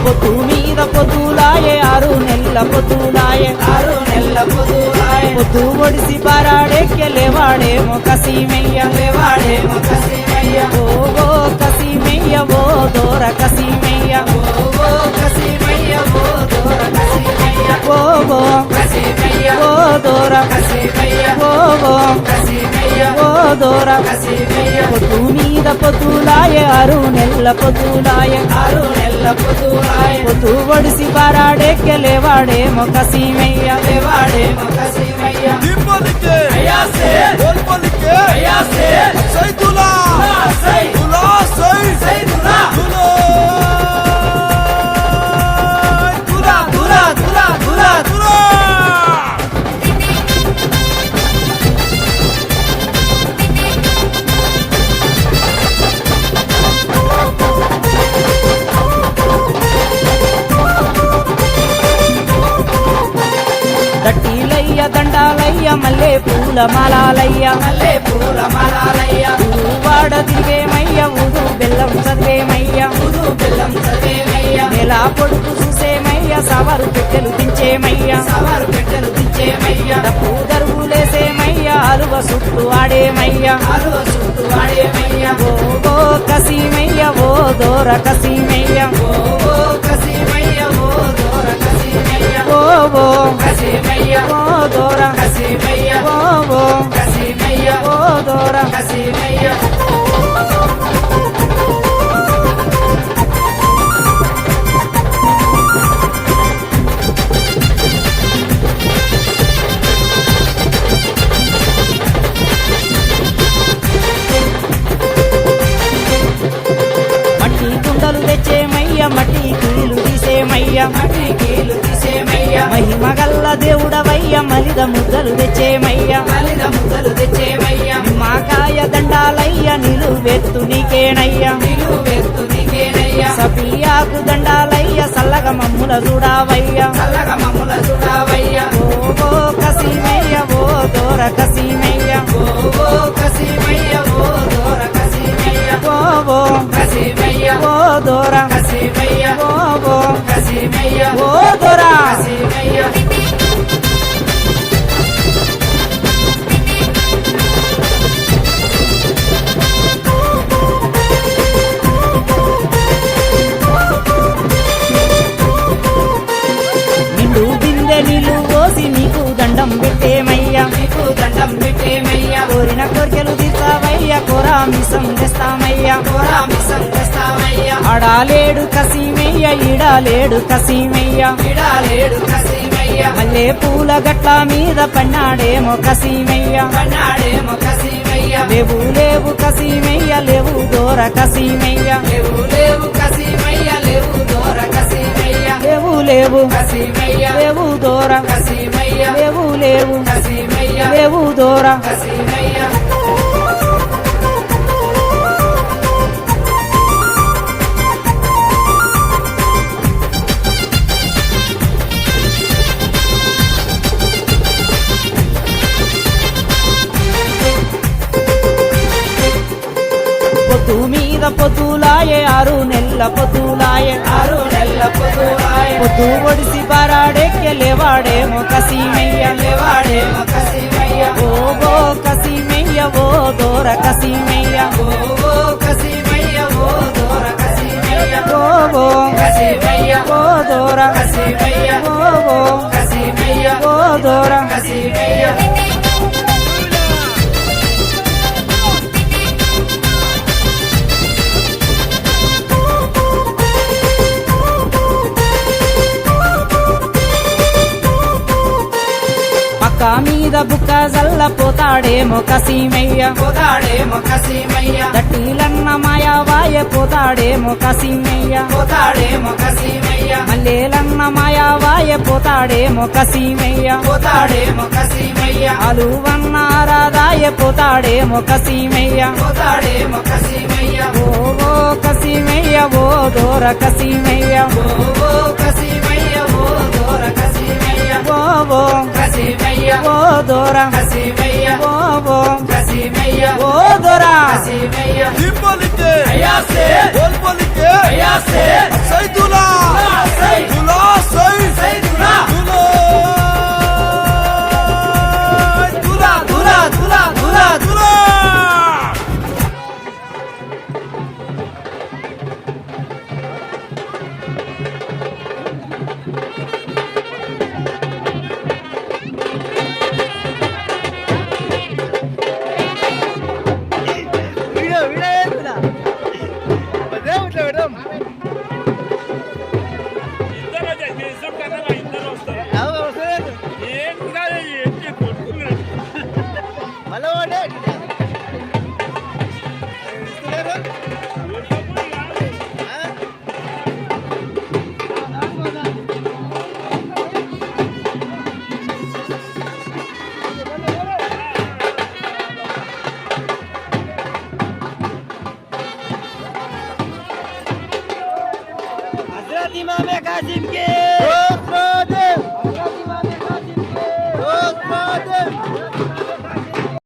పొద్దు మీద పొద్దులాయే 6 నెలల పొద్దులాయే పొద్దు ఒడిసి పారాడెక్కె లేవాడేమో కసీమయ్య ఓ కసీమయ్య ఓ దోర కసీమయ్య ఓ దోర పొద్దు మీద పొద్దులాయే 6 నెలల పొద్దులాయే పొద్దు ఒడిసి పారాడెక్కె లేవాడేమో కసీమయ్య దట్టిలయ్య దండాలయ్య మల్లె పూల మాలాలయ్య వాడ దిగేమయ్య ఊదు బెల్లం చదివేమయ్య నెల పొడుపు చూసేమయ్య సవారు పెట్టెలు దించేమయ్య డప్పు దరువులేసేమయ్య అలువ సుట్టు ఆడేమయ్య ఓ కసీమయ్య ఓ దోర కసీమయ్య ఓ దోర ఓ దోర మట్టి కుండలు తెచ్చేమయ్య మట్టి కీలు తీసేమయ్య మహిమగల్ల దేవుడవయ్య మలిద ముద్దలు తెచ్చేమయ్య మాకాయ దండాలయ్య నిలువెత్తు నీకేనయ్య సఫియాకు దండాలయ్య సల్లగ మమ్ముల చూడావయ్య ఓ కసీమయ్య ఓ దోర కసీమయ్య ఓ దోర ఓ దోర నిండు బిందె నీళ్ళు పోసి నీకు దండం పెట్టేమయ్యా కోరిన కోరికలు తీర్చావయ్యా కోరామిసం తెస్తామయ్యా అడాలేడు కసీమయ్య ఇడాలేడు కసీమయ్య మల్లె పూల గట్ల మీద పన్నాడేమో కసీమయ్య లేవు కసీమయ్య లేవు దోర కసీమయ్య లేవు దోర లేవు దోర పొద్దు మీద పొద్దులాయే 6 నెలల పొద్దులాయే పొద్దు ఒడిసి పారాడెక్కె లేవాడేమో కసీమయ్య ఓ కసీమయ్య ఓ దోర కసీమయ్య ఓ దోర ఓ దోర పక్క మీద బుక్క జల్ల పోతాడేమో కసీమయ్య దట్టిలన్న మాయావాయ పోతాడేమో కసీమయ్య మల్లేలన్న మాయావాయ పోతాడేమో కసీమయ్య అలువన్న రాదాయ పోతాడేమో కసీమయ్య ఓ కసీమయ్య ఓ దోర కసీమయ్య ఓ ఓ కసిమయ్య ఓ దొరా కసిమయ్య ఓ కసిమయ్య ఓ దొరా కసిమయ్య దీపాలికే అయాసే గోల్పాలికే అయాసే సైదులా సై దులా సై సైదులా దులా దులా దులా దులా దులా దులా हजरत इमाम कासिम के